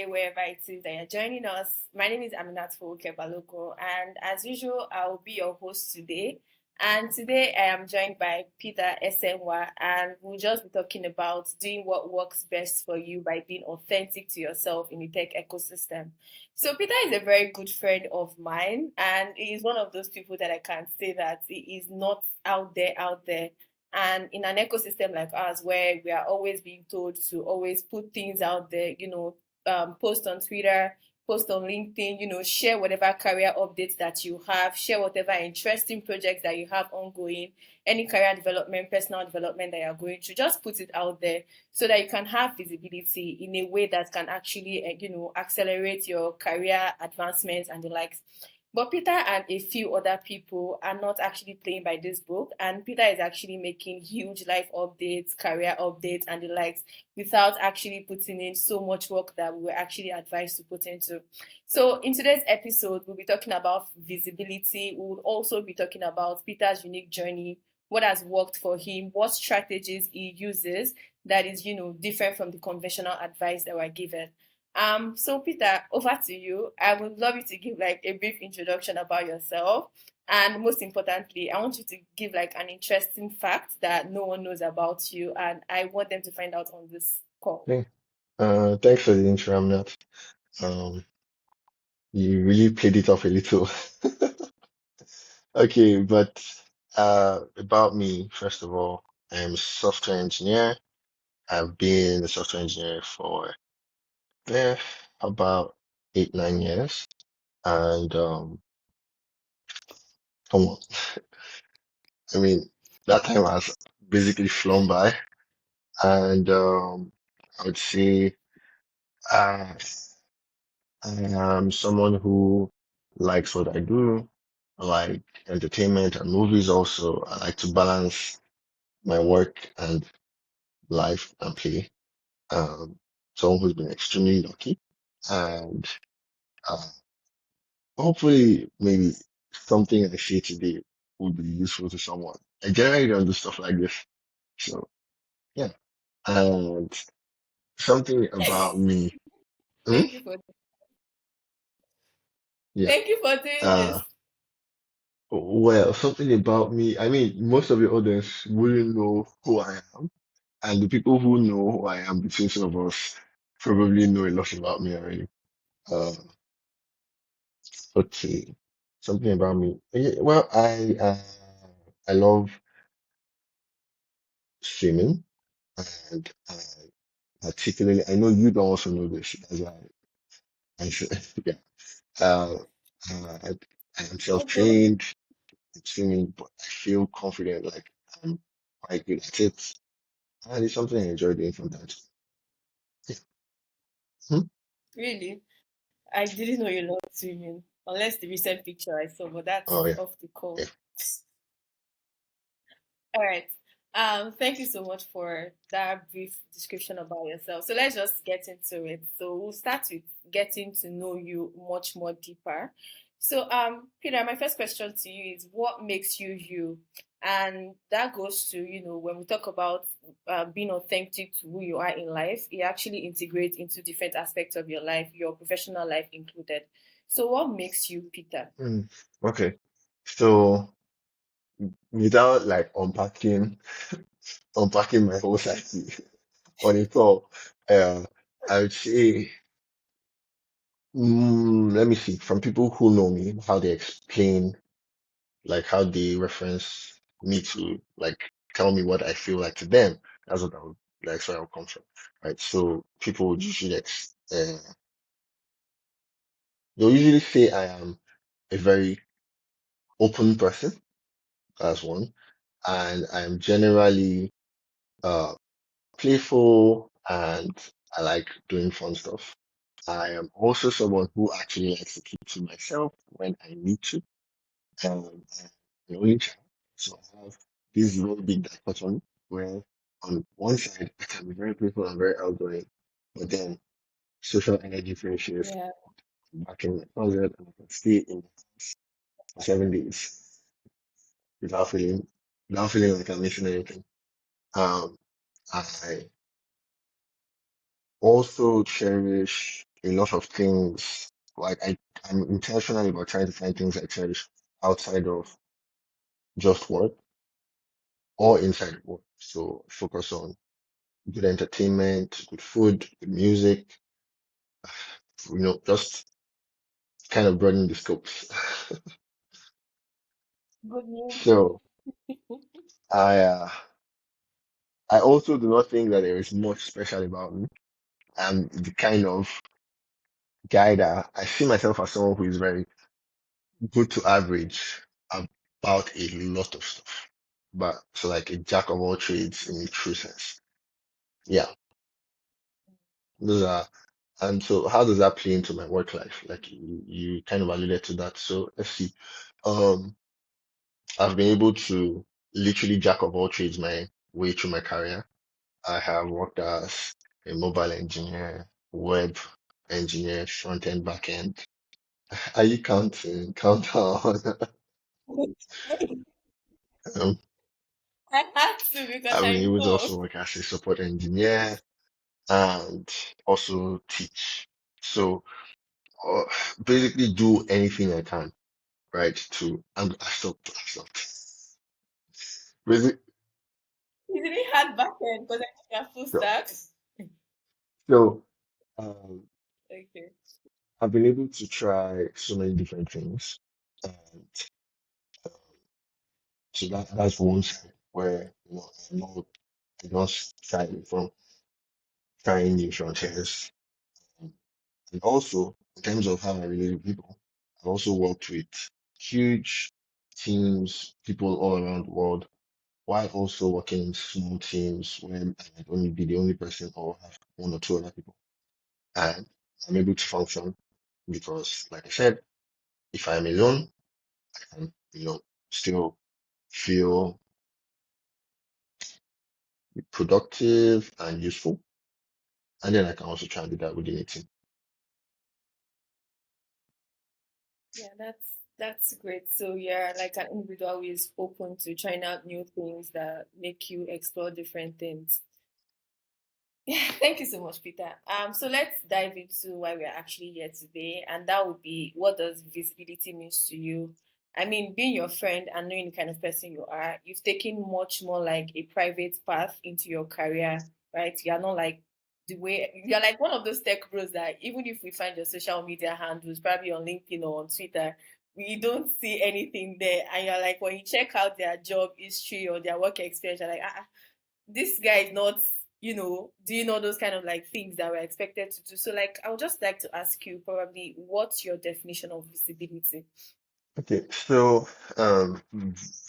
day, wherever it is that you're joining us. My name is Aminat Baloko, and as usual, I'll be your host today. And today I am joined by Peter Esenwa, and we'll just be talking about doing what works best for you by being authentic to yourself in the tech ecosystem. So Peter is a very good friend of mine, and he is one of those people that I can say that he is not out there. And in an ecosystem like ours, where we are always being told to always put things out there, post on Twitter, post on LinkedIn, share whatever career updates that you have, share whatever interesting projects that you have ongoing, any career development, personal development that you're going through, just put it out there so that you can have visibility in a way that can actually, accelerate your career advancements and the likes. But Peter and a few other people are not actually playing by this book, and Peter is actually making huge life updates, career updates, and the likes without actually putting in so much work that we were actually advised to put into. So, in today's episode, we'll be talking about visibility. We will also be talking about Peter's unique journey, what has worked for him, what strategies he uses that is, different from the conventional advice that we're given. So Peter, over to you. I would love you to give like a brief introduction about yourself. And most importantly, I want you to give like an interesting fact that no one knows about you, and I want them to find out on this call. Okay. Thanks for the intro, Amnat. Um, you really played it off a little. Okay, but about me, first of all, I'm a software engineer. I've been a software engineer for eh, about 8, 9 years, and come on, I mean that time has basically flown by, and I would say uh, I am someone who likes what I do. I like entertainment and movies also. I like to balance my work and life and play. Um, Someone who's been extremely lucky. And uh, hopefully, maybe something I say today would be useful to someone. I generally don't do stuff like this. So, yeah. And something about me. Hmm? Thank you for Yeah. thank you for doing Uh, this. well, something about me. I mean, most of the audience wouldn't know who I am. And the people who know who I am between some of us probably know a lot about me already. Uh, okay, something about me. Yeah, well, I love swimming, and particularly, I know you don't also know this, as I said, yeah. Uh, I, I am self-trained in swimming, but I feel confident, like I'm quite good at it, and it's something I enjoy doing from time to time. Yeah. Hmm? Really, I didn't know you loved swimming, unless the recent picture I saw, but that's Oh yeah, off the yeah. call. All right. Thank you so much for that brief description about yourself. So let's just get into it. So we'll start with getting to know you much more deeper. So, Peter, my first question to you is what makes you you? And that goes to, when we talk about being authentic to who you are in life, it actually integrates into different aspects of your life, your professional life included. So, what makes you Peter? Hmm. Okay. So without like unpacking my whole psyche on a call, uh, I would say, let me see, from people who know me, how they explain, like how they reference me to, like, tell me what I feel like to them. That's what I would, that's where I'll come from, right? So people would usually, they'll usually say I am a very open person, that's one, and I'm generally, uh, playful and I like doing fun stuff. I am also someone who actually likes to keep to myself when I need to. I'm the only child, so I have this very big dichotomy where on one side I can be very playful and very outgoing, but then social energy finishes Yeah. back in my closet and I can stay in the house for 7 days without feeling without feeling like I'm missing anything. Um, I also cherish a lot of things. Like I'm intentional about trying to find things I cherish outside of just work or inside work. So focus on good entertainment, good food, good music, just kind of broadening the scopes. Good music. So I uh, I also do not think that there is much special about me. I'm the kind of guy that I see myself as someone who is very good to average about a lot of stuff. But so like a jack of all trades in a true sense. Yeah, those are, and so how does that play into my work life? Like you kind of alluded to that. So let's see. Um, I've been able to literally jack of all trades my way through my career. I have worked as a mobile engineer, web engineer, front end, back end. Are you counting? Count down. Um, I had to because I've been I able to know. also work as a support engineer and also teach. So uh, basically do anything I can, right? I stopped. Basic, He didn't had back end because I think you're full so, stack. so um, Okay. I've been able to try so many different things. And so that's one side where, I don't shy from trying new frontiers. And also, in terms of how I relate with people, I've also worked with huge teams, people all around the world, while also working in small teams where I might only be the only person or have one or two other people. And I'm able to function because, like I said, if I'm alone, I can, still feel productive and useful. And then I can also try and do that within a team. Yeah, that's great. So yeah, like an individual who is open to trying out new things that make you explore different things. Yeah, thank you so much, Peter. So let's dive into why we're actually here today, and that would be what does visibility means to you? I mean, being your friend and knowing the kind of person you are, you've taken much more like a private path into your career, right? You're not like the way you're like one of those tech bros that even if we find your social media handles, probably on LinkedIn or on Twitter, we don't see anything there. And you're like, when you check out their job history or their work experience, you're like, this guy is not, doing all those kind of like things that we're expected to do. So like I would just like to ask you probably what's your definition of visibility? Okay, so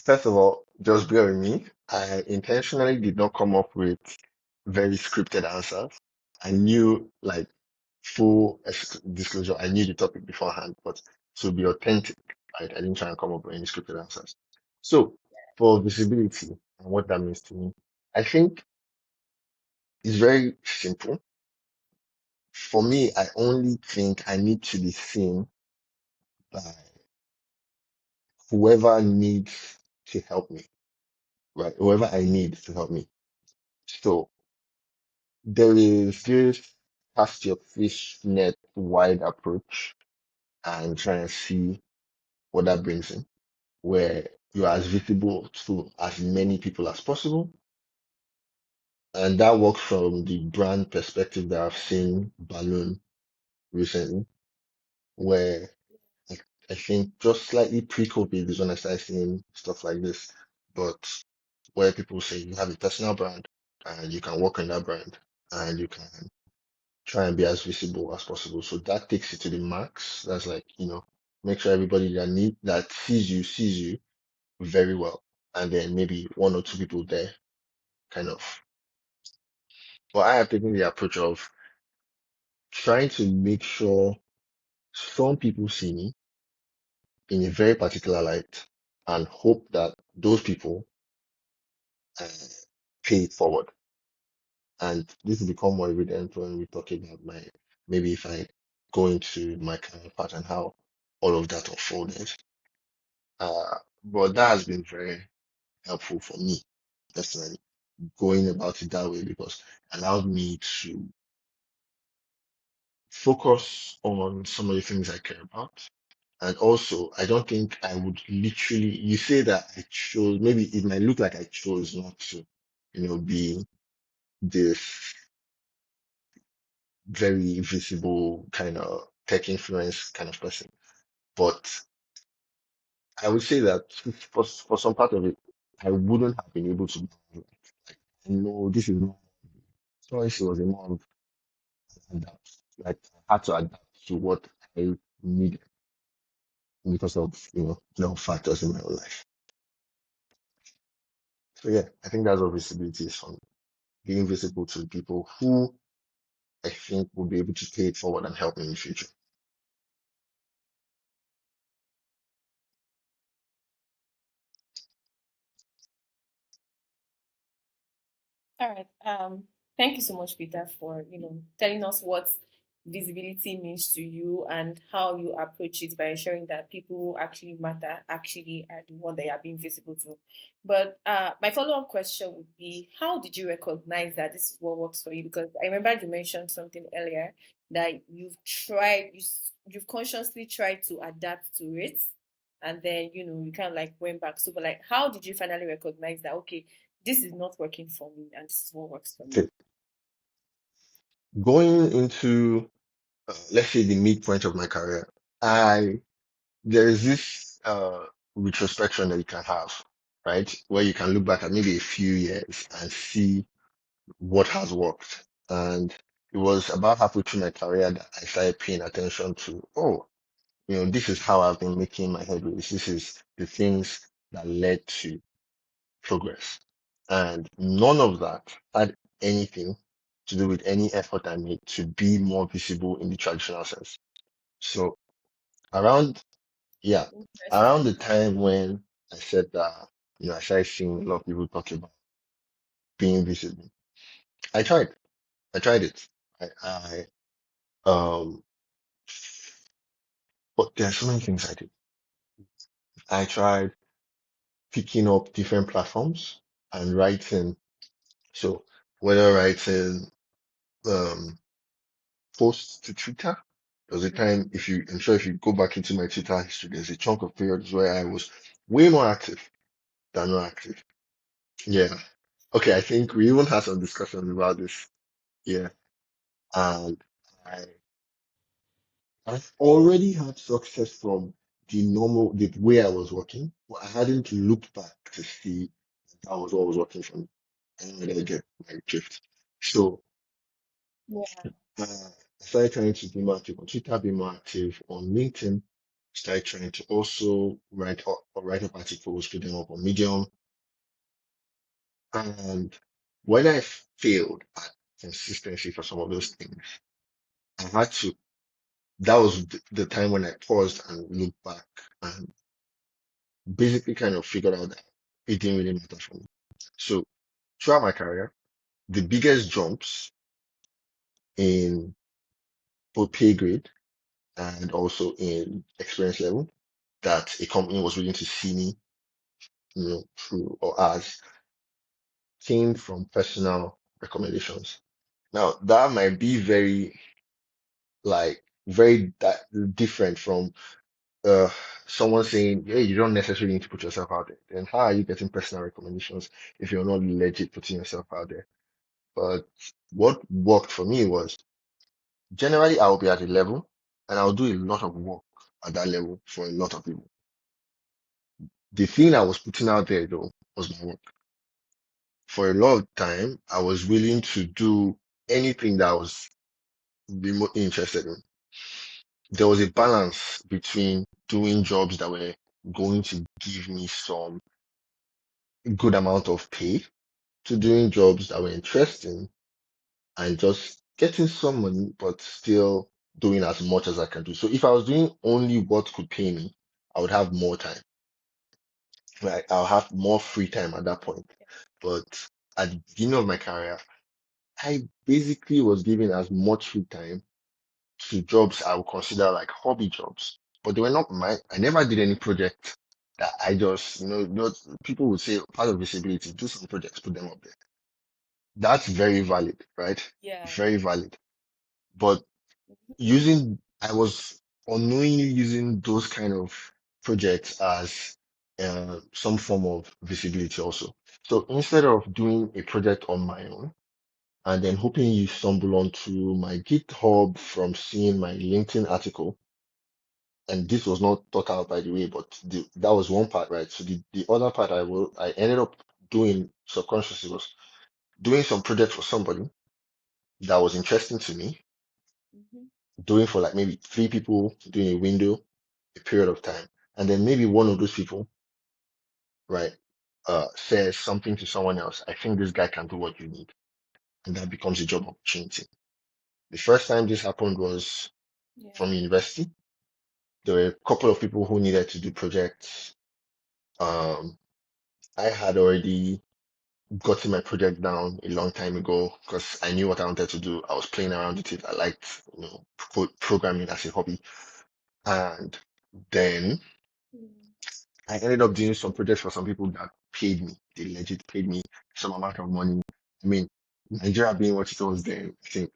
first of all, just bear with me. I intentionally did not come up with very scripted answers. I knew, like, disclosure, I knew the topic beforehand, but to be authentic, right, I didn't try and come up with any scripted answers. So, for visibility and what that means to me, I think it's very simple. For me, I only think I need to be seen by whoever needs to help me, right? Whoever I need to help me. So there is this cast your fish net wide approach and try and see what that brings in, where you are as visible to as many people as possible. And that works from the brand perspective that I've seen Balloon recently, where I, I think just slightly pre-COVID is when I started seeing stuff like this. But where people say you have a personal brand and you can work on that brand and you can try and be as visible as possible. So that takes it to the max. That's like, make sure everybody that sees you very well. And then maybe one or two people there, kind of. But I have taken the approach of trying to make sure some people see me in a very particular light and hope that those people uh, pay it forward. And this will become more evident when we talk about maybe if I go into my career path and how all of that unfolded. But that has been very helpful for me personally, going about it that way because it allowed me to focus on some of the things I care about. And also, I don't think I would literally, you say that I chose, maybe it might look like I chose not to, be this very visible kind of tech influence kind of person. But I would say that for some part of it, I wouldn't have been able to. Like, no, this is not choice. It was a more of adapt. Like I had to adapt to what I needed because of factors in my own life. So yeah, I think that's what visibility is for me. Being visible to people who I think will be able to pay it forward and help me in the future. All right. Thank you so much, Peter, for telling us what visibility means to you and how you approach it by ensuring that people who actually matter actually are the one that you are being visible to. But my follow-up question would be, how did you recognize that this is what works for you? Because I remember you mentioned something earlier that you've consciously tried to adapt to it, and then you kind of like went back. So, but like, how did you finally recognize that? Okay, this is not working for me and this is what works for me. Okay, going into let's say the midpoint of my career, I there is this retrospection that you can have, right? Where you can look back at maybe a few years and see what has worked. And it was about halfway through my career that I started paying attention to, oh, this is how I've been making my headways. This is the things that led to progress. And none of that had anything to do with any effort I made to be more visible in the traditional sense. So around, yeah, around Interesting. the time when I said that, I started seeing a lot of people talk about being visible. I tried. I tried it. Um, but there are so many things I did. I tried picking up different platforms and writing. So whether writing um posts to Twitter, there was a time I'm sure if you go back into my Twitter history, there's a chunk of periods where I was way more active than not active. Yeah. Okay, I think we even had some discussions about this. Yeah. And I I've already had success from the way I was working, but I hadn't looked back to see that was what was working for me. I don't really get my drift. So Yeah. I started trying to be more active on Twitter, be more active on LinkedIn, started trying to also write up articles, put them up on Medium. And when I failed at consistency for some of those things, I had to, that was the time when I paused and looked back and basically kind of figured out that it didn't really matter for me. So throughout my career, the biggest jumps in both pay grade and also in experience level that a company was willing to see me, through or as came from personal recommendations. Now that might be very different from uh someone saying, hey, you don't necessarily need to put yourself out there. Then how are you getting personal recommendations if you're not legit putting yourself out there? But what worked for me was generally I'll be at a level and I'll do a lot of work at that level for a lot of people. The thing I was putting out there though was my work. For a lot of time, I was willing to do anything that I was remotely interested in. There was a balance between doing jobs that were going to give me some good amount of pay to doing jobs that were interesting and just getting some money, but still doing as much as I can do. So if I was doing only what could pay me, I would have more time. Like I'll have more free time at that point. But at the beginning of my career, I basically was given as much free time to jobs I would consider like hobby jobs. But they were not mine. I never did any project that I just, people would say part of visibility, do some projects, put them up there. That's very valid, right? Yeah. Very valid. But I was unknowingly using those kind of projects as some form of visibility also. So instead of doing a project on my own and then hoping you stumble onto my GitHub from seeing my LinkedIn article, and this was not thought out by the way, but that was one part, right? So the other part I ended up doing subconsciously was doing some project for somebody that was interesting to me, Mhm. doing for like maybe three people, doing a window, a period of time. And then maybe one of those people, right, says something to someone else. I think this guy can do what you need. And that becomes a job opportunity. The first time this happened was Yeah. from university. There were a couple of people who needed to do projects. Um, I had already gotten my project down a long time ago because I knew what I wanted to do. I was playing around with it. I liked, programming as a hobby. And then Mm. I ended up doing some projects for some people that paid me. They legit paid me some amount of money. I mean, Nigeria being what it was then, I think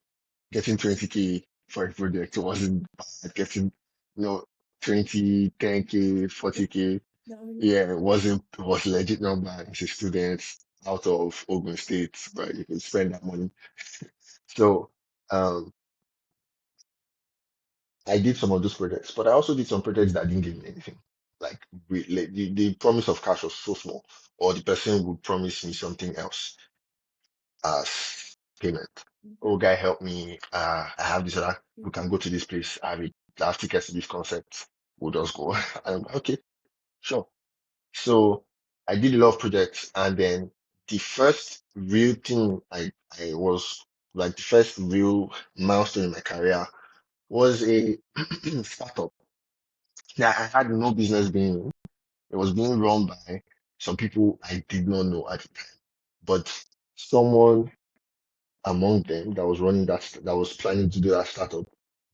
getting 20K for a project wasn't bad. Getting, you know, 20, 10K, 40K, No. yeah, it was legit not bad as a student out of Ogun State, but you could spend that money. So, um, I did some of those projects, but I also did some projects that didn't give me anything. Like the promise of cash was so small, or the person would promise me something else as payment. Oh, Mhm. guy, help me. I have this other. We can Mhm. go to this place. I have tickets to this concert. We'll just go. I'm like, okay, sure. So I did a lot of projects, and then the first real thing I was like the first real milestone in my career was a startup that I had no business being in. It was being run by some people I did not know at the time, but someone among them that was running that was planning to do that startup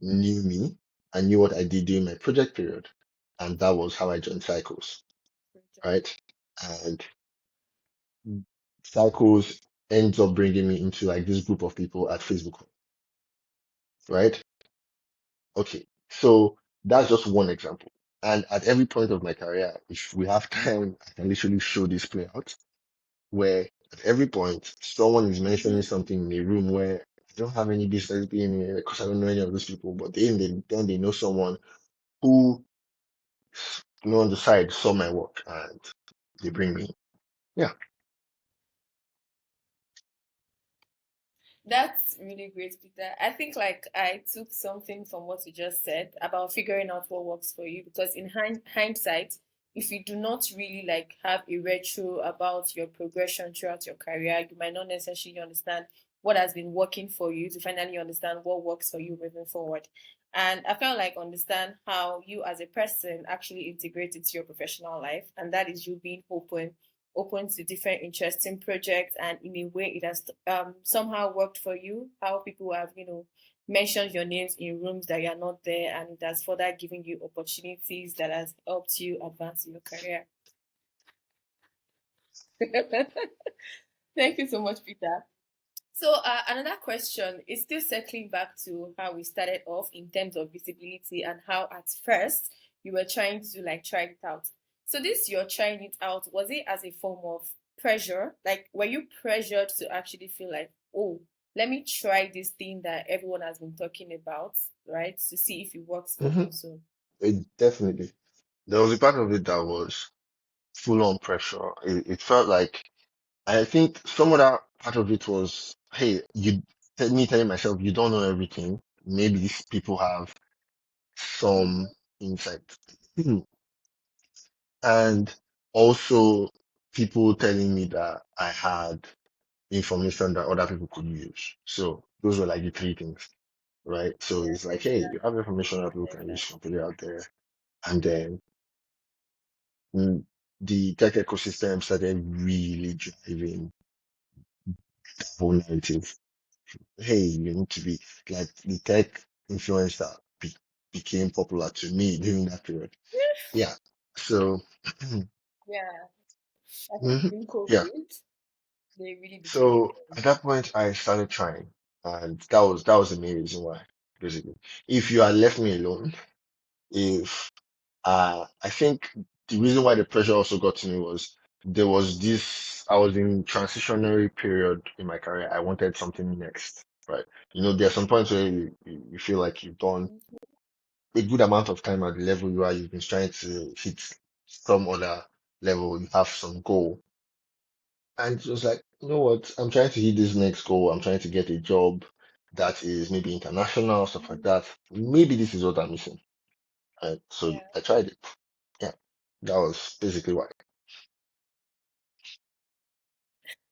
knew me and knew what I did during my project period, and that was how I joined Cycles, right? And Cycles ends up bringing me into like this group of people at Facebook, right? Okay, so that's just one example. And at every point of my career, if we have time, I can literally show this play out where at every point someone is mentioning Mhm. something in a room where I don't have any business being here because I don't know any of those people, but then they know someone who, on the side saw my work and they bring me. Yeah. That's really great, Peter. I think like I took something from what you just said about figuring out what works for you because in hindsight, if you do not really like have a retro about your progression throughout your career, you might not necessarily understand what has been working for you to finally understand what works for you moving forward. And I felt like understand how you as a person actually integrate into your professional life, and that is you being open to different interesting projects, and in a way it has somehow worked for you, how people have mentioned your names in rooms that you're not there, and it has further given you opportunities that has helped you advance in your career. Thank you so much, Peter. So another question is still circling back to how we started off in terms of visibility and how at first you were trying to like try it out. So this you're trying it out, was it as a form of pressure? Like were you pressured to actually feel like, oh, let me try this thing that everyone has been talking about, right? To see if it works for Hmm. me. So Definitely. There was a part of it that was full on pressure. It felt like, I think some of that part of it was, hey, me telling myself, you don't know everything. Maybe these people have some mhm. insight. And also people telling me that I had information that other people could use. So those were like the three things, right? So Yeah, it's like, there's hey, that. you have information that people There's can that. use, you can put it out there. And then the tech ecosystem started really driving the whole narrative. Hey, you need to be like the tech influencer became popular to me during that period. Yeah. So, Yeah, I think mhm, during yeah. COVID, they really became So influential. at that point, I started trying, and that was the main reason why. basically. If you had left me alone, if I think the reason why the pressure also got to me was there was this, I was in transitionary period in my career. I wanted something next, right? You know, there are some points where you feel like you've done Mhm. a good amount of time at the level you are, you've been trying to hit some other level, you have some goal. And it was like, you know what, I'm trying to hit this next goal. I'm trying to get a job that is maybe international, stuff like Mhm. that. Maybe this is what I'm missing. Right? So Yeah. I tried it. Yeah, that was basically why.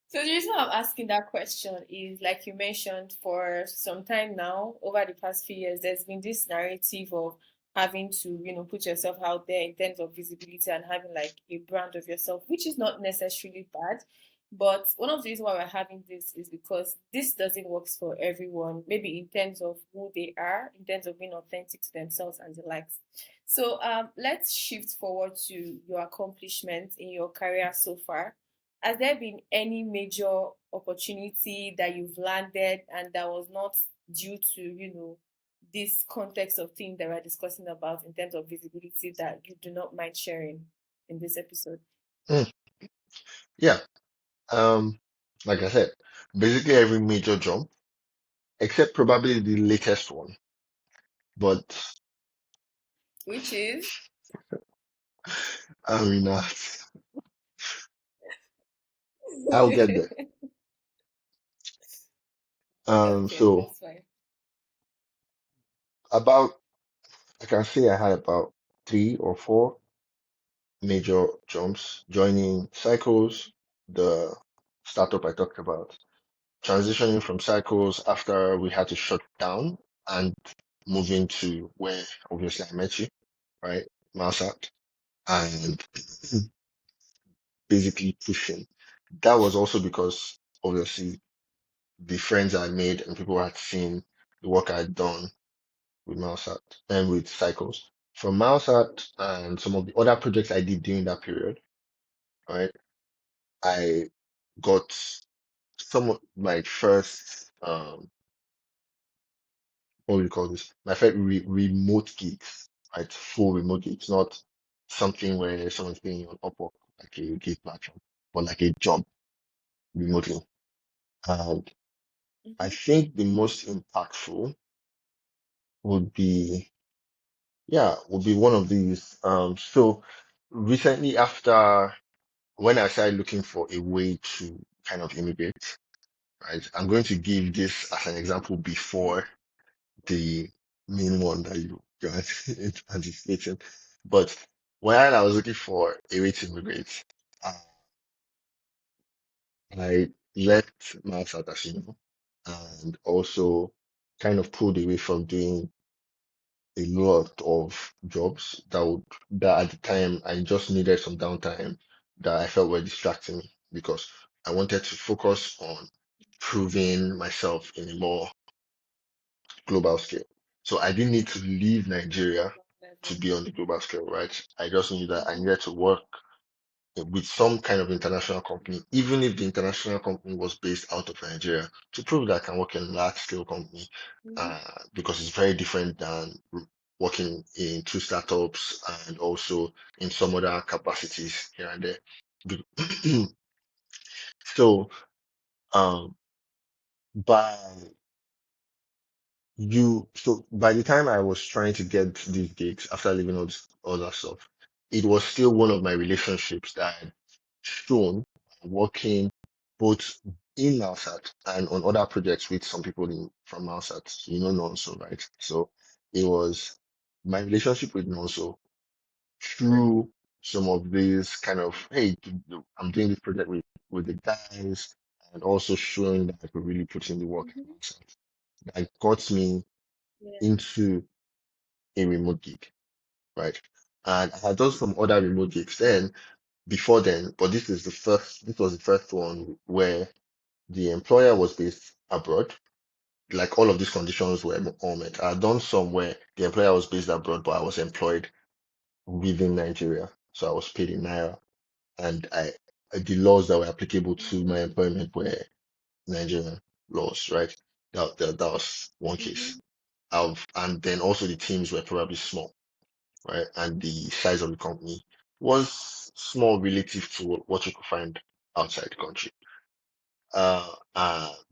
So the reason why I'm asking that question is, like you mentioned, for some time now, over the past few years, there's been this narrative of having to, put yourself out there in terms of visibility and having like a brand of yourself, which is not necessarily bad. But one of the reasons why we're having this is because this doesn't work for everyone, maybe in terms of who they are, in terms of being authentic to themselves and the likes. So let's shift forward to your accomplishments in your career so far. Has there been any major opportunity that you've landed and that was not due to, this context of things that we're discussing about in terms of visibility that you do not mind sharing in this episode? Mm, yeah. Um, like I said, basically every major jump, except probably the latest one. But Which is I mean, I'll get there. okay, So that's fine. about, I can say I had about 3 or 4 major jumps, joining Cycles, the startup I talked about, transitioning from Cycles after we had to shut down and moving to where obviously I met you, right? Malsat, and basically pushing. That was also because obviously the friends I made and people had seen the work I'd done with Malsat and with Cycles. From Malsat and some of the other projects I did during that period, right? I got some of my first what do you call this? My first remote gigs, right? Full remote gigs, not something where someone's paying you on Upwork, like a gig platform, but like a job remotely. And I Mm-hmm. think the most impactful would be, yeah, would be one of these. So recently after when I started looking for a way to kind of immigrate, right? I'm going to give this as an example before the main one that you're anticipating. But while I was looking for a way to immigrate, uh, I left Max at Ashino and also kind of pulled away from doing a lot of jobs that at the time I just needed some downtime that I felt were distracting me because I wanted to focus on proving myself in a more global scale. So I didn't need to leave Nigeria to Level. be on the global scale, right? I just knew that I Mm-hmm. needed to work with some kind of international company, even if the international company was based out of Nigeria, to prove that I can work in a large scale company, Mm-hmm. because it's very different than working in 2 startups and also in some other capacities here and there. So, um, by so by the time I was trying to get these gigs after leaving all that stuff, it was still one of my relationships that had shown working both in Malsat and on other projects with some people from Malsat, Nonso, right? So it was my relationship with Nonso through some of these kind of, hey, I'm doing this project with the guys, and also showing that I could really put in the work Mm-hmm. in Malsat. That got me Yeah. into a remote gig, right? And I had done some other remote gigs then before then, but this was the first one where the employer was based abroad. Like all of these conditions were all met. I had done some where the employer was based abroad, but I was employed within Nigeria. So I was paid in Naira. And the laws that were applicable to my employment were Nigerian laws, right? That was one Mm-hmm. case. and then also the teams were probably small, right? And the size of the company was small relative to what you could find outside the country.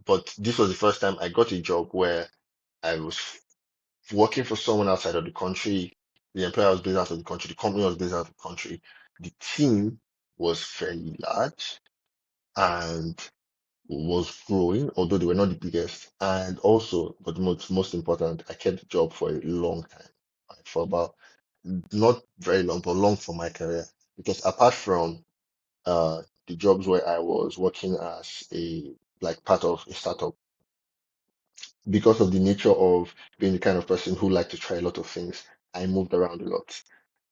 But this was the first time I got a job where I was working for someone outside of the country. The employer was based out of the country. The company was based out of the country. The team was fairly large and was growing, although they were not the biggest. And also, but most important, I kept the job for a long time, right? For about not very long, but long for my career. Because apart from the jobs where I was working as a like part of a startup, because of the nature of being the kind of person who liked to try a lot of things, I moved around a lot.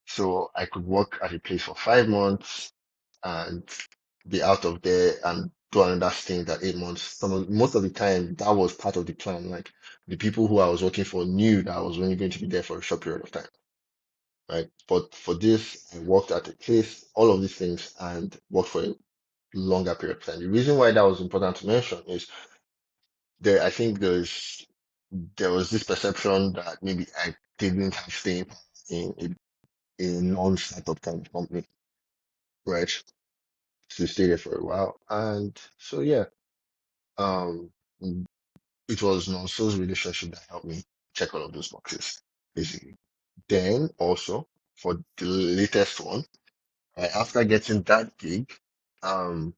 So I could work at a place for 5 months and be out of there and do another stint at 8 months. Most of the time, that was part of the plan. Like the people who I was working for knew that I was only going to be there for a short period of time, right? But for this, I worked at a place, all of these things, and worked for a longer period of time. The reason why that was important to mention is I think there was this perception that maybe I didn't have staying power in a non-startup kind of company, right? To stay there for a while. And so yeah, um it was Nonso's relationship that helped me check all of those boxes, basically. Then also for the latest one, after getting that gig, um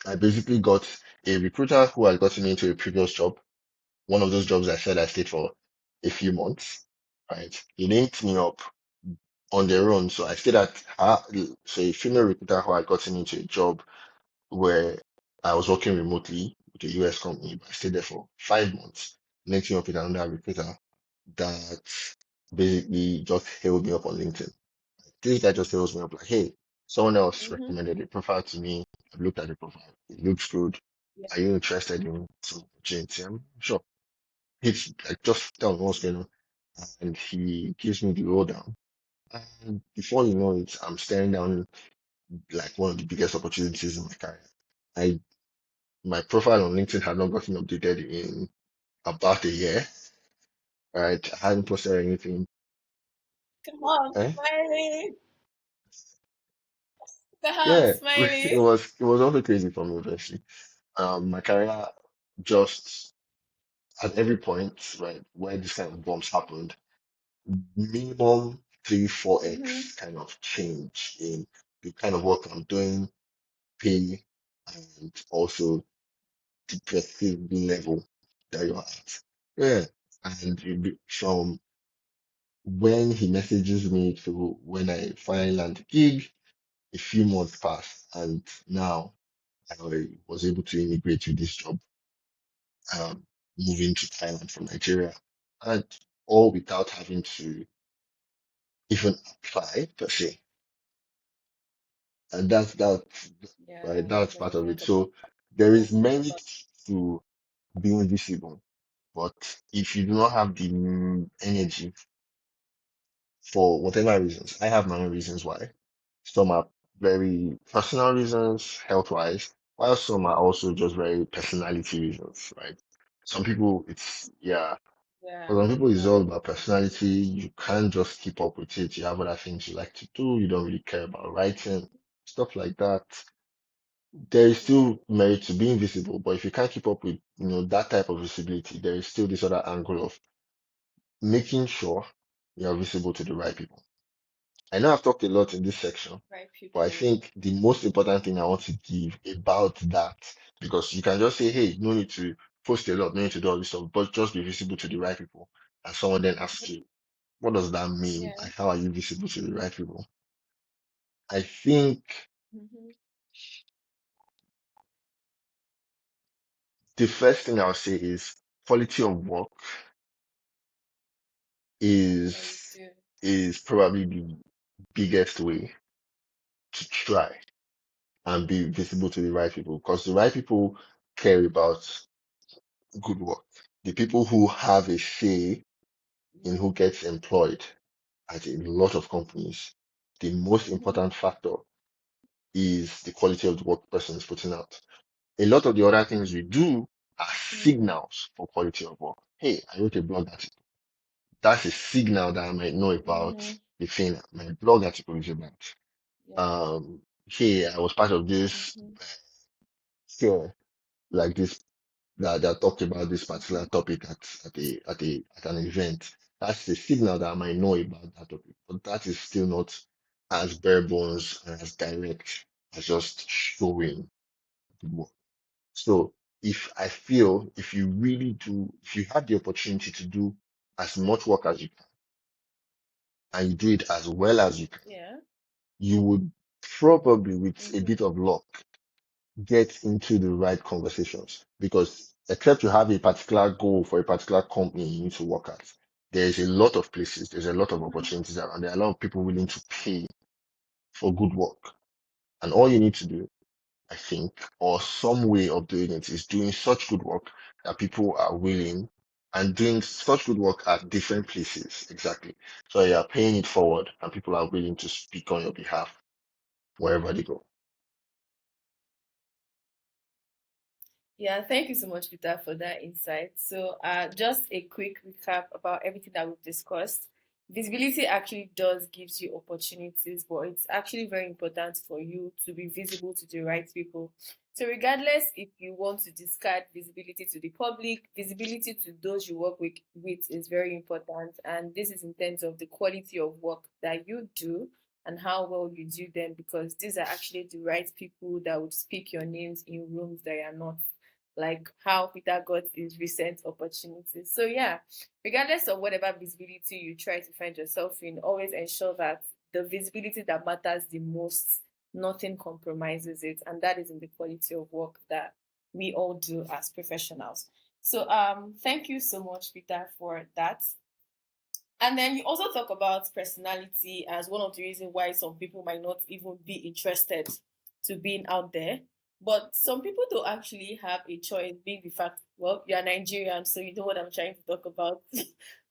I basically got a recruiter who had gotten me into a previous job, one of those jobs I said I stayed for a few months, right? He linked me up on their own. So I stayed at her, so a female recruiter who had gotten into a job where I was working remotely with a US company, but I stayed there for 5 months, linked me up with another recruiter that basically just hailed me up on LinkedIn. This guy just hails me up like, hey, someone else Mm-hmm. recommended a profile to me. I've looked at the profile. It looks good. Yeah. Are you interested in some opportunity? I'm sure. He's like, just tell me what's going on. And he gives me the lowdown. And before you know it, I'm staring down like one of the biggest opportunities in my career. I My profile on LinkedIn had not gotten updated in about a year, right? I hadn't posted anything. Come on, Eh? Smiley. Come on, Yeah, it Smiley. was also crazy for me, eventually. My career just at every point, right, where this kind of bumps happened, minimum three, four Mm-hmm. X kind of change in the kind of work I'm doing, pay, and also the prestige level that you're at. Yeah. And from when he messages me to when I finally land the gig, a few months passed, and now I was able to immigrate to this job, um, moving to Thailand from Nigeria, and all without having to even apply per se. And that's right, Yeah, that's that's part of it. incredible. So there is That's merit incredible. to being visible, but if you do not have the energy for whatever reasons, I have my own reasons why. Some are very personal reasons, health wise, while some are also just very personality reasons, right? Some people, yeah, for Yeah, some people, it's yeah, all about personality. You can't just keep up with it. You have other things you like to do. You don't really care about writing, stuff like that. There is still merit to being visible, but if you can't keep up with, that type of visibility, there is still this other angle of making sure you're visible to the right people. I know I've talked a lot in this section, right but I people. think the most important thing I want to give about that, because you can just say, hey, no need to post a lot, no need to do all this stuff, but just be visible to the right people. And someone then asks you, what does that mean? Yeah. Like, how are you visible to the right people? I think Mm-hmm. the first thing I'll say is quality of work Please is do. is probably the biggest way to try and be visible to the right people, because the right people care about good work. The people who have a say in who gets employed at a lot of companies, the most Mm-hmm. important factor is the quality of the work the person is putting out. A lot of the other things we do are Mm-hmm. signals for quality of work. hey, I wrote a blog article. That's a signal that I might know about Mm-hmm. the thing my blog article is about. Yeah. Um, hey, I was part of this Mm-hmm. show like this that talked about this particular Mm-hmm. topic at an event. That's a signal that I might know about that topic, but that is still not as bare bones and as direct as just showing the work. So if you really do, if you have the opportunity to do as much work as you can and you do it as well as you can, Yeah. you would probably, with a Mm-hmm. bit of luck, get into the right conversations because except you have a particular goal for a particular company you need to work at, there's a lot of places, there's a lot of opportunities around. There are a lot of people willing to pay for good work. And all you need to do, I think, or some way of doing it is doing such good work that people are willing and doing such good work at different places. Exactly. So you are paying it forward and people are willing to speak on your behalf wherever they go. Yeah, thank you so much, Peter, for that insight. So, just a quick recap about everything that we've discussed. Visibility actually does gives you opportunities, but it's actually very important for you to be visible to the right people. So, regardless if you want to discard visibility to the public, visibility to those you work with is very important. And this is in terms of the quality of work that you do and how well you do them, because these are actually the right people that would speak your names in rooms that are not, like how Peter got his recent opportunities. So yeah, regardless of whatever visibility you try to find yourself in, always ensure that the visibility that matters the most, nothing compromises it, and that is in the quality of work that we all do as professionals. So thank you so much, Peter, for that. And then you also talk about personality as one of the reasons why some people might not even be interested to being out there. But some people don't actually have a choice, being the fact, well, you're Nigerian, so you know what I'm trying to talk about.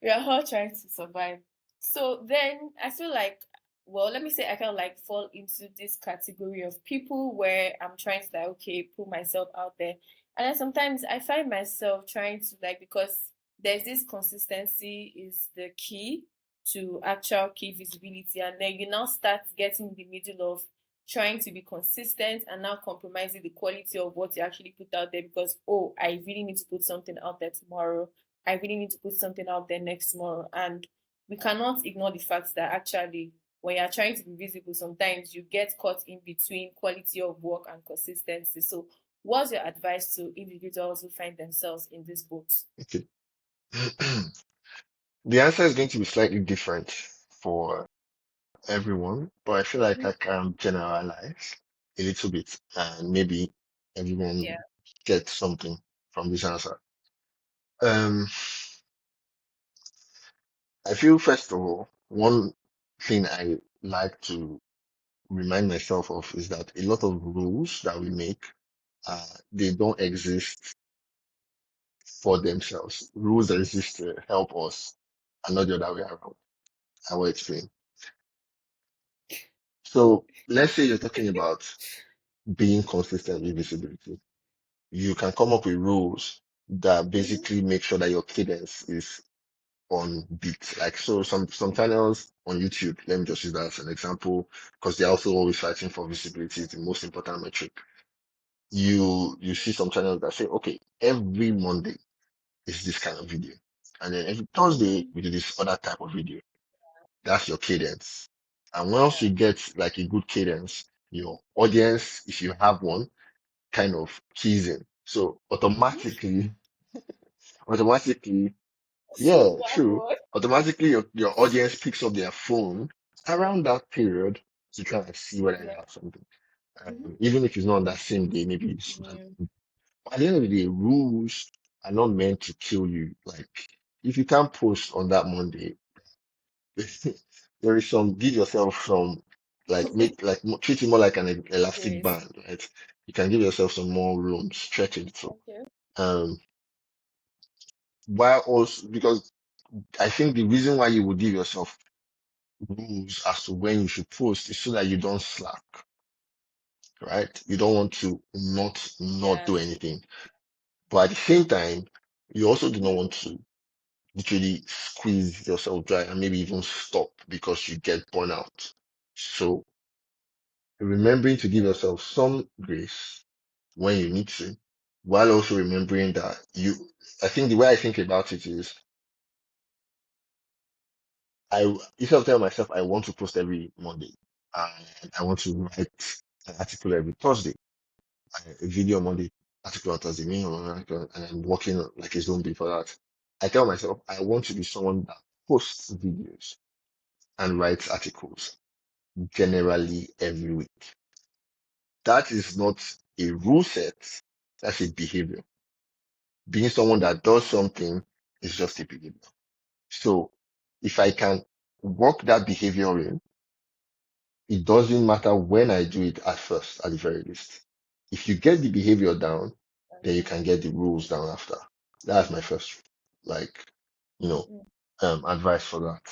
We are all trying to survive. So then I feel like, well, let me say I kind of like fall into this category of people where I'm trying to like, okay, put myself out there. And then sometimes I find myself trying to like, because there's this consistency is the key to actual key visibility, and then you now start getting in the middle of trying to be consistent and now compromising the quality of what you actually put out there because, oh, I really need to put something out there tomorrow, I really need to put something out there next tomorrow. And we cannot ignore the fact that actually when you're trying to be visible, sometimes you get caught in between quality of work and consistency. So what's your advice to individuals who find themselves in this boat? Okay. The answer is going to be slightly different for everyone, but I feel like I can generalize a little bit and maybe Yeah. everyone gets something from this answer. Um, I feel first of all, one thing I like to remind myself of is that a lot of rules that we make, they don't exist for themselves. Rules that exist to help us and not the other way around. I will explain. So let's say you're talking about being consistent with visibility. You can come up with rules that Mhm. basically make sure that your cadence is on beat. Like so some channels on YouTube, let me just use that as an example, because they're also always fighting for visibility, is the most important metric. You see some channels that say, okay, every Monday is this kind of video. And then every Thursday Mhm. we do this other type of video. That's your cadence. And once Yeah. you get like a good cadence, your audience, if you have one, kind of keys in. So Mhm. automatically, yeah, That true. word. Automatically your audience picks up their phone around that period to try and see whether you Yeah. have something. Mhm. Even if it's not on that same day, maybe it's Mm. at the end of the day, rules are not meant to kill you. Like if you can't post on that Monday, there is some give yourself some like make like treat it more like an elastic Grace. band, right? You can give yourself some more room, stretch it. So Okay. um while also because I think the reason why you would give yourself rules as to when you should post is so that you don't slack, right? You don't want to not Yeah. do anything. But at the same time, you also do not Mhm. want to literally squeeze yourself dry and maybe even stop because you get burnout. So remembering to give yourself some grace when you need to, while also remembering that I think the way I think about it is instead of telling myself I want to post every Monday and I want to write an article every Thursday, a video on Monday, article on Thursday, and I'm working like a zombie for that. I tell myself I want to be someone that posts videos and writes articles generally every week. That is not a rule set. That's a behavior. Being someone that does something is just a behavior. So if I can work that behavior in, it doesn't matter when I do it at first, at the very least. If you get the behavior down, then you can get the rules down after. That's my first, like, you know, Mm. advice for that.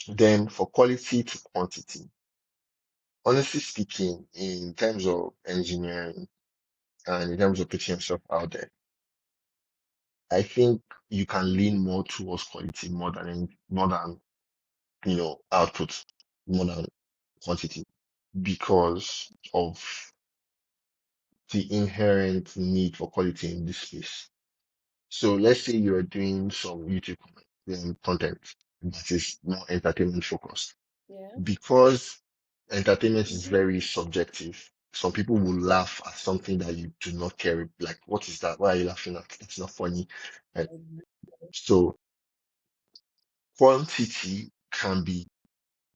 Then for quality to quantity, honestly speaking, in terms of engineering and in terms of putting yourself out there, I think you can lean more towards quality more than output, more than quantity because of the inherent need for quality in this space. So let's say you're doing some YouTube content that is more entertainment focused. Yeah. Because entertainment is Mm-hmm. very subjective. Some people will laugh at something that you do not care. Like, what is that? Why are you laughing at? It's not funny. And so quantity can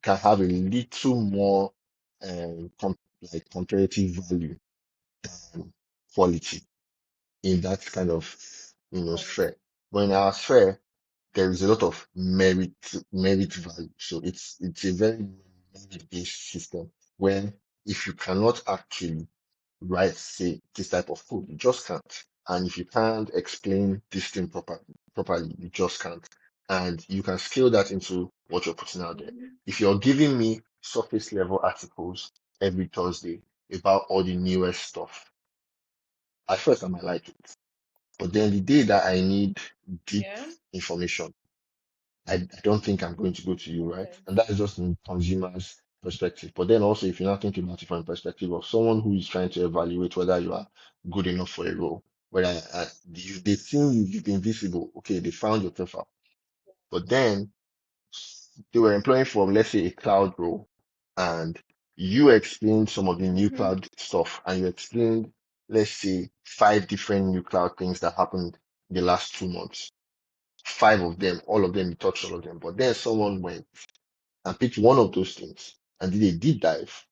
have a little more like comparative value than quality in that kind of sphere. But in our sphere, there is a lot of merit value. So it's a very merit based system where if you cannot actually write, say, this type of code, you just can't. And if you can't explain this thing properly, you just can't. And you can scale that into what you're putting out there. Mm-hmm. If you're giving me surface level articles every Thursday about all the newest stuff, at first I might like it. But then the day that I need deep Yeah. information, I don't think I'm going to go to you, right? Yes. And that is just in consumer's perspective. But then also, if you're not thinking about it from the perspective of someone who is trying to evaluate whether you are good enough for a role, whether they think you've been visible, okay, they found your profile, but then they were employing for, let's say, a cloud role, and you explained some of the new Mm-hmm. cloud stuff, and you explained, let's say, 5 different new cloud things that happened in the last 2 months. 5 of them, all of them, you touched all of them. But then someone went and picked one of those things and did a deep dive.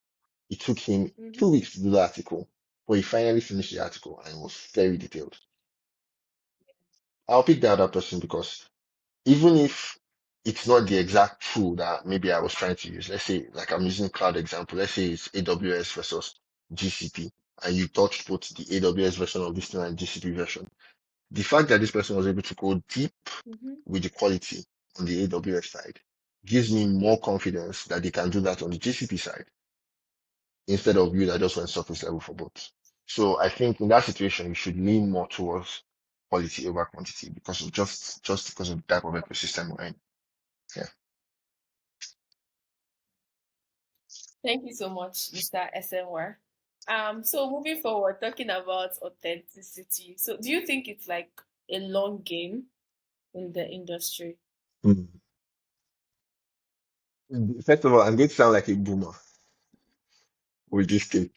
It took him Mm-hmm. 2 weeks to do the article, but he finally finished the article and it was very detailed. I'll pick the other person because even if it's not the exact tool that maybe I was trying to use, let's say, like I'm using cloud example, let's say it's AWS versus GCP, and you touched both the AWS version of this thing and GCP version. The fact that this person was able to go deep Mm-hmm. with the quality on the AWS side gives me more confidence that they can do that on the GCP side instead of you that just went surface level for both. So I think in that situation, you should lean more towards quality over quantity because of just because of the type of ecosystem we're in. Yeah. Thank you so much, Mr. Esenwa. So moving forward, talking about authenticity. So do you think it's like a long game in the industry? Mm. First of all, I'm going to sound like a boomer with this thing.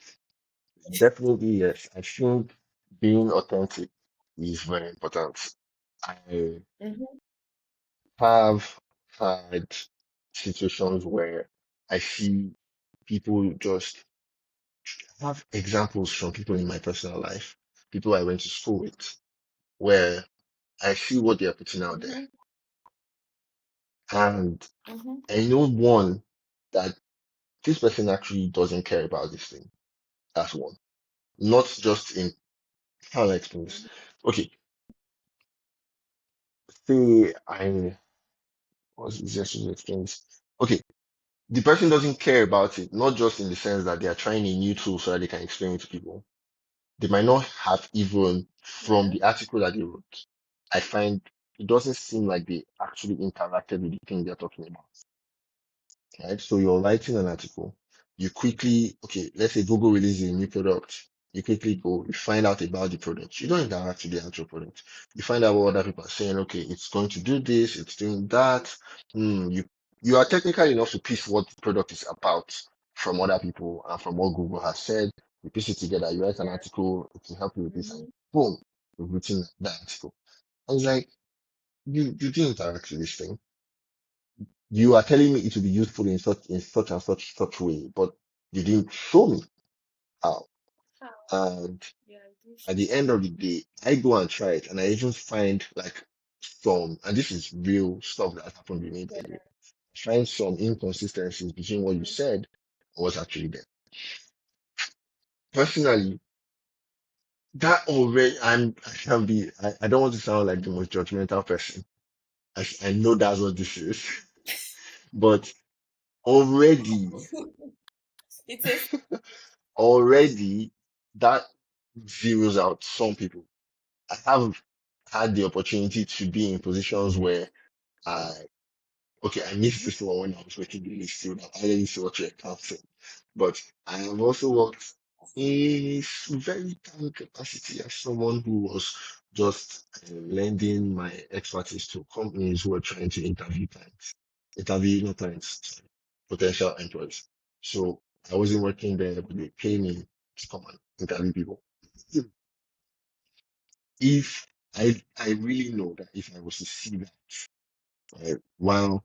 Definitely, yes. I think being authentic is very important. I Mm-hmm. have had situations where I see people just have examples from people in my personal life, people I went to school with, where I see what they're putting out there. Mm-hmm. And Mm-hmm. I know one that this person actually doesn't care about this thing. That's one. Not just in how do I explain this? Okay, say I what's easiest to explain this? Okay, the person doesn't care about it, not just in the sense that they are trying a new tool so that they can explain it to people. They might not have even from Yeah. the article that they wrote. I find it doesn't seem like they actually interacted with the thing they're talking about, right? So you're writing an article, you quickly, okay, let's say Google releases a new product. You quickly go, you find out about the product. You don't interact with the actual product. You find out what other people are saying. Okay, it's going to do this, it's doing that. You are technical enough to piece what the product is about from other people and from what Google has said. You piece it together, you write an Yeah. article, it will help you with this, and Mm-hmm. boom, you've written that article. I was like, you didn't interact with this thing. You are telling me it will be useful in such and such way, but you didn't show me how. How? And Yeah, I do at show. the end of the day, I go and try it, and I even find like some, and this is real stuff that happened with me, by the way. Yeah. Find some inconsistencies between what you Mm-hmm. said and what's actually there. Personally, that already, I can be, I don't want to sound like the most judgmental person. I know that's what this is, but already It's a already that zeroes out some people. I have had the opportunity to be in positions where I, okay, I missed this one when I was working in this field. I didn't see what you're counting, but I have also worked in a very tiny capacity as someone who was just lending my expertise to companies who were trying to interview clients, interview not clients, sorry, potential employees. So I wasn't working there, but they pay me to come and interview people. If I really know that if I was to see that while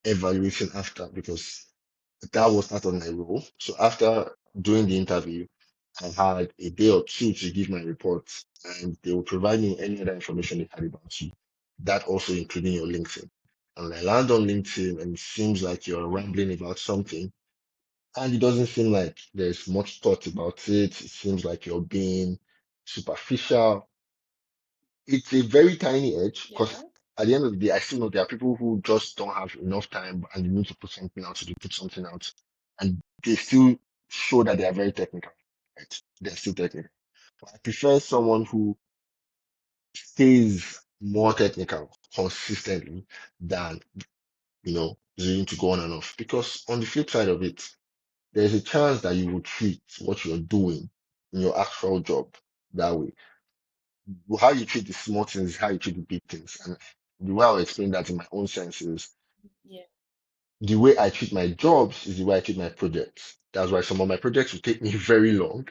evaluating after, because that was part of my role. So after doing the interview, I had a day or two to give my report, and they will provide me any other information they had about you. That also including your LinkedIn. And when I land on LinkedIn and it seems like you're rambling about something, and it doesn't seem like there's much thought about it. It seems like you're being superficial. It's a very tiny edge yeah. because at the end of the day, I still know there are people who just don't have enough time and they need to put something out, so they put something out and they still show that they are very technical, right? They're still technical. But I prefer someone who stays more technical consistently than, you need to go on and off. Because on the flip side of it, there's a chance that you will treat what you're doing in your actual job that way. How you treat the small things is how you treat the big things. And the way I'll explain that in my own sense is Yeah. the way I treat my jobs is the way I treat my projects. That's why some of my projects will take me very long.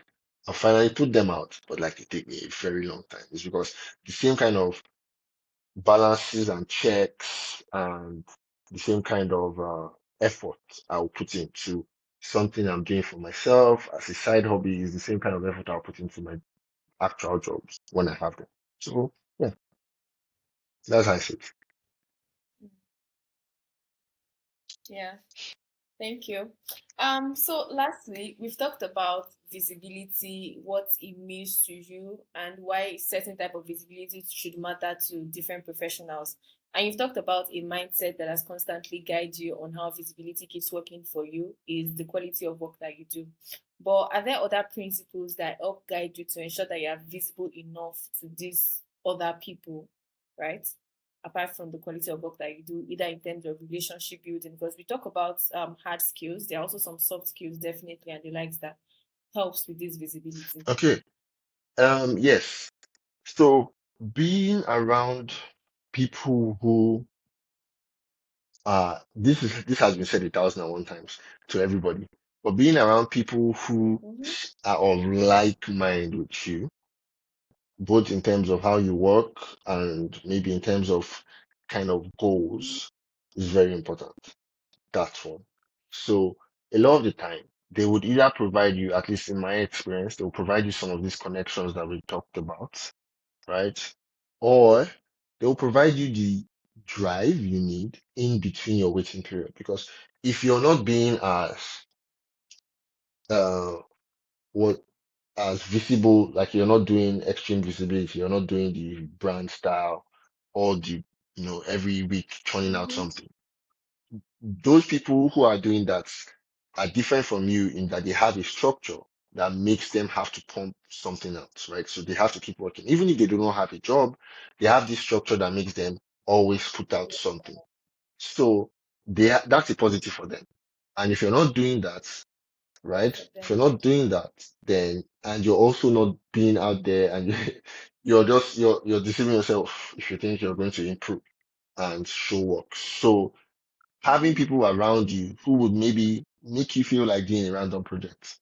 I'll finally put them out, but like it take me a very long time. It's because the same kind of balances and checks and the same kind of effort I'll put into something I'm doing for myself as a side hobby is the same kind of effort I'll put into my actual jobs when I have them. So yeah, that's how I see it. Yeah. Thank you. So lastly, we've talked about visibility, what it means to you, and why certain type of visibility should matter to different professionals. And you've talked about a mindset that has constantly guided you on how visibility keeps working for you is the quality of work that you do. But are there other principles that help guide you to ensure that you are visible enough to these other people, right? Apart from the quality of work that you do, either in terms of relationship building, because we talk about hard skills, there are also some soft skills, definitely, and the likes that helps with this visibility. Okay. Yes. So being around people who this has been said 1,001 times to everybody, but being around people who Mm-hmm. are of like mind with you, both in terms of how you work and maybe in terms of kind of goals, is very important. That's one. So a lot of the time, they would either provide you, at least in my experience, they will provide you some of these connections that we talked about, right? Or they will provide you the drive you need in between your waiting period. Because if you're not being uh what as visible, like you're not doing extreme visibility, you're not doing the brand style or the every week churning out Mm-hmm. something. Those people who are doing that are different from you in that they have a structure. that makes them have to pump something out, right? So they have to keep working. Even if they do not have a job, they have this structure that makes them always put out something. So that's a positive for them. And if you're not doing that, Good right? for If them. you're not doing that, then and you're also not being out there and you're deceiving yourself if you think you're going to improve and show work. So having people around you who would maybe make you feel like doing a random project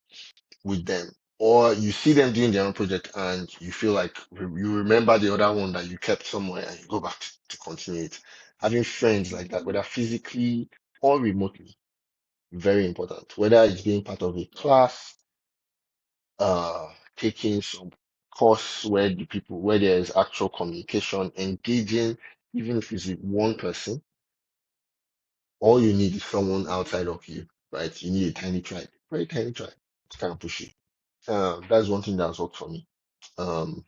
with them, or you see them doing their own project and you feel like you remember the other one that you kept somewhere and you go back to continue it. Having friends like that, whether physically or remotely, very important. Whether it's being part of a Yeah. class, taking some course where there is actual communication, engaging, even if it's with one person, all you need is someone outside of you, right? You need a tiny tribe, very tiny tribe to kind of push you. That's one thing that's worked for me. Um,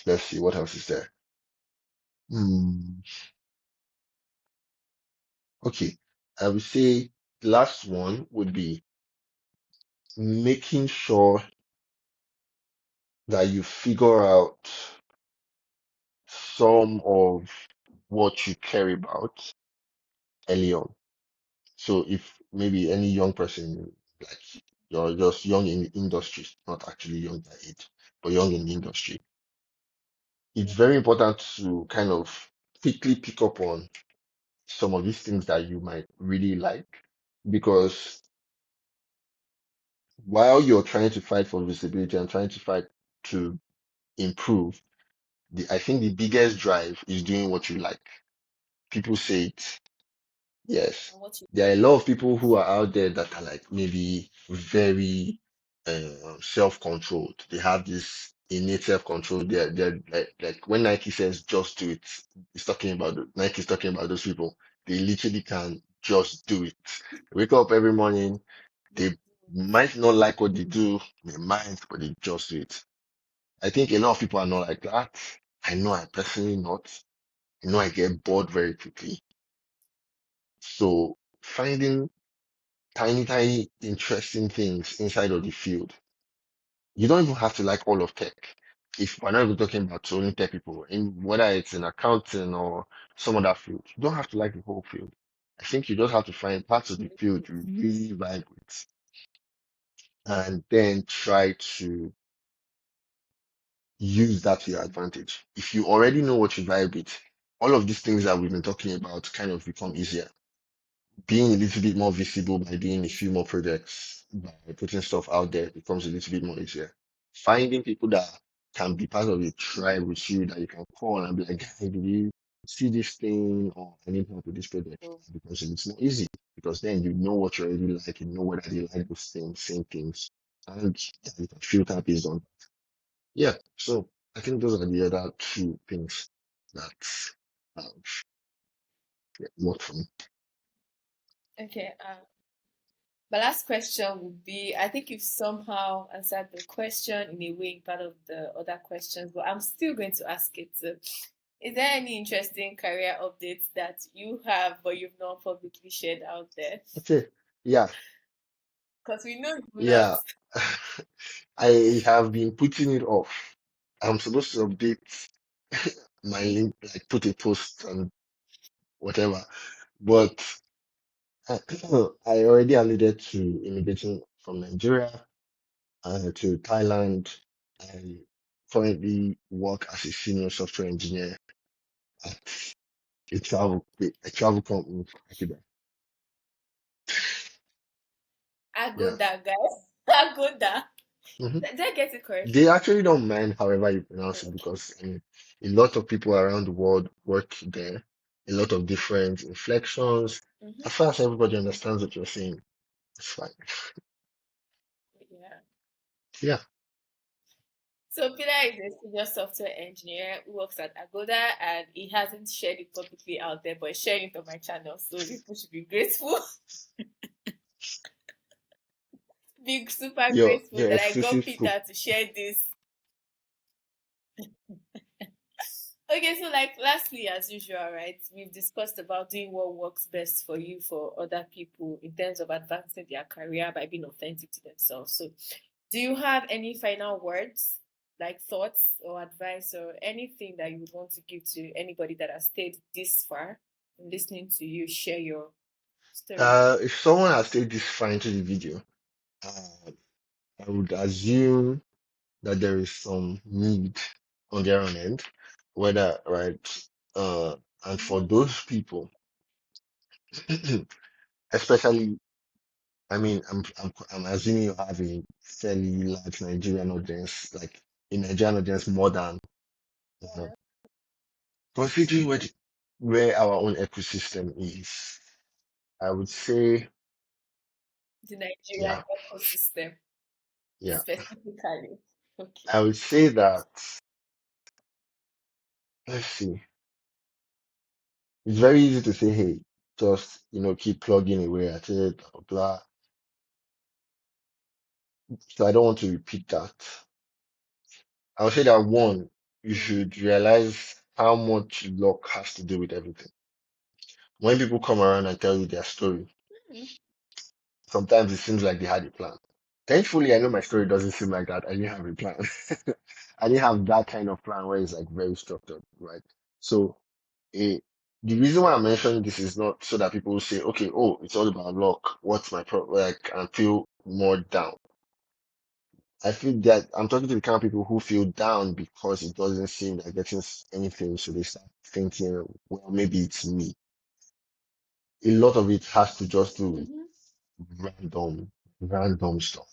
let's see what else is there. Hmm. Okay, I would say the last one would be making sure that you figure out some of what you care about early on. So if maybe any young person, like you're just young in the industry, not actually young by age, but young in the industry, it's very important to kind of quickly pick up on some of these things that you might really like. Because while you're trying to fight for visibility and trying to fight to improve, I think the biggest drive is doing what you like. People say it. Yes, And what you there are a lot of people who are out there that are like maybe very self-controlled. They have this innate self-control. They're like when Nike says just do it, it's talking about Nike is talking about those people. They literally can just do it. They wake up every morning. They might not like what they do, they might, but they just do it. I think a lot of people are not like that. I know I personally not. I know I get bored very quickly. So finding tiny, interesting things inside of the field. You don't even have to like all of tech. If we're not even talking about only tech people, in whether it's in accounting or some other field, you don't have to like the whole field. I think you just have to find parts of the field you really vibe with and then try to use that to your advantage. If you already know what you vibe with, all of these things that we've been talking about kind of become easier. Being a little bit more visible by doing a few more projects, by putting stuff out there becomes a little bit more easier. Finding people that can be part of a tribe with you that you can call and be like, hey, did you see this thing or I need help with this project? do. Because it's more easy because then you know what you already like, you know whether they like those things, same things, and you can filter based on. Yeah, so I think those are the other two things that have worked for me. Okay. My last question would be, I think you've somehow answered the question in a way in part of the other questions, but I'm still going to ask it. Is there any interesting career updates that you have but you've not publicly shared out there? Okay, yeah. Because we know you've not. Yeah, I have been putting it off. I'm supposed to update my link, like put a post and whatever. But I, I already alluded to immigrating from Nigeria to Thailand. I currently work as a senior software engineer at a travel company. Agoda. Yeah. Agoda, guys. Agoda. Mm-hmm. Did I get it They correctly? actually don't mind however you pronounce it Okay. because I mean, a lot of people around the world work there, a lot of different inflections. Mm-hmm. As far as everybody understands what you're saying, it's fine. Yeah. Yeah. So Peter is a senior software engineer who works at Agoda, and he hasn't shared it publicly out there, but he's sharing it on my channel. So people should be grateful, be super grateful Your that I got exclusive scoop. Peter to share this. Okay, so like lastly, as usual, right? We've discussed about doing what works best for you for other people in terms of advancing their career by being authentic to themselves. So Do you have any final words, like thoughts or advice or anything that you would want to give to anybody that has stayed this far in listening to you share your story? If someone has stayed this far into the video, uh, I would assume that there is some need on their own end, whether right, uh, and for Mm-hmm. those people, especially, I mean, I'm assuming you have a fairly large Nigerian audience, like a Nigerian audience more than uh, considering where our own ecosystem is. I would say, The Nigerian yeah, ecosystem yeah, specifically. Okay. I would say that. Let's see. It's very easy to say, hey, just keep plugging away at it, blah, blah, blah. So I don't want to repeat that. I would say that one, you Mm-hmm. should realize how much luck has to do with everything. When people come around and tell you their story, sometimes it seems like they had a plan. Thankfully, I know my story doesn't seem like that. I didn't have a plan. I didn't have that kind of plan where it's like very structured, right? So eh, the reason why I'm mentioning this is not so that people will say, okay, oh, it's all about luck. What's my problem? Like, and feel more down. I feel that I'm talking to the kind of people who feel down because it doesn't seem like getting anything. So they start thinking, well, maybe it's me. A lot of it has to just do with Mm-hmm. random, random stuff.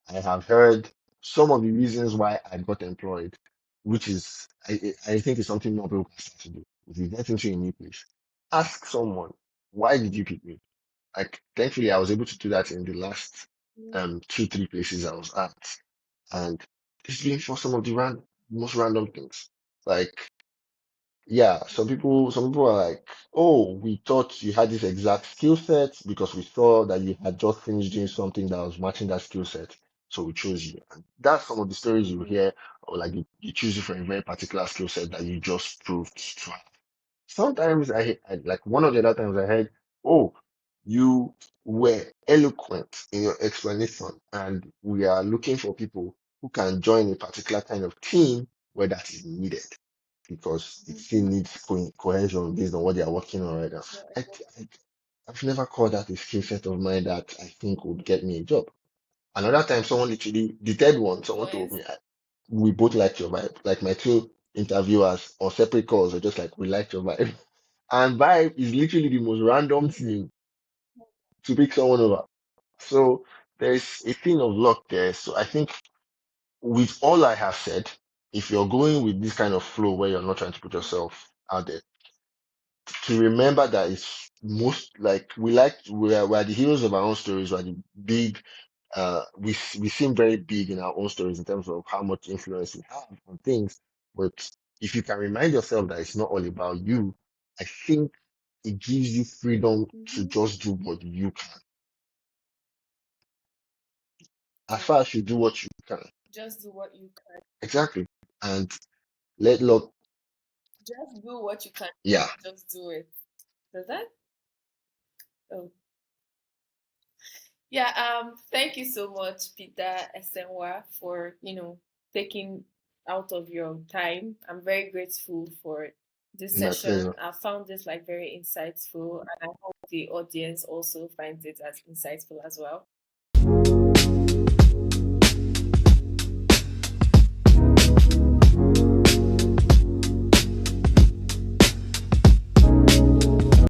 I have heard some of the reasons why I got employed, which is, I think is something more people can start to do. If you get into a new place, ask someone, why did you pick me? Like, thankfully, I was able to do that in the last 2, 3 places I was at. And it's been for some of the most random things. Like, yeah, some people are like, oh, we thought you had this exact skill set because we saw that you had just finished doing something that was matching that skill set. So we chose you. And that's some of the stories you Mm-hmm. hear, or like you choose you for a very particular skill set that you just proved to have. Sometimes like one of the other times I heard, oh, you were eloquent in your explanation, and we are looking for people who can join a particular kind of team where that is needed because the team Mm-hmm. needs cohesion based on what they are working on right now. I, I, I've never called that a skill set of mine that I think would get me a job. Another time, someone literally, the third one, someone told Yes. me, we both liked your vibe. Like my two interviewers on separate calls were just like, we liked your vibe. And vibe is literally the most random thing to pick someone over. So there's a thing of luck there. So I think with all I have said, if you're going with this kind of flow where you're not trying to put yourself out there, to remember that it's most like we are the heroes of our own stories. We're the big we seem very big in our own stories in terms of how much influence we have on things. But if you can remind yourself that it's not all about you, I think it gives you freedom to Mm-hmm. just do what you can. As Yeah. far as you do what you can. Just do what you can. Exactly. And let luck, Just do what you can. yeah, Just do it. Does that? Oh. Yeah, thank you so much, Peter Esenwa, for, taking out of your time. I'm very grateful for this my session. pleasure. I found this like very insightful, and I hope the audience also finds it as insightful as well.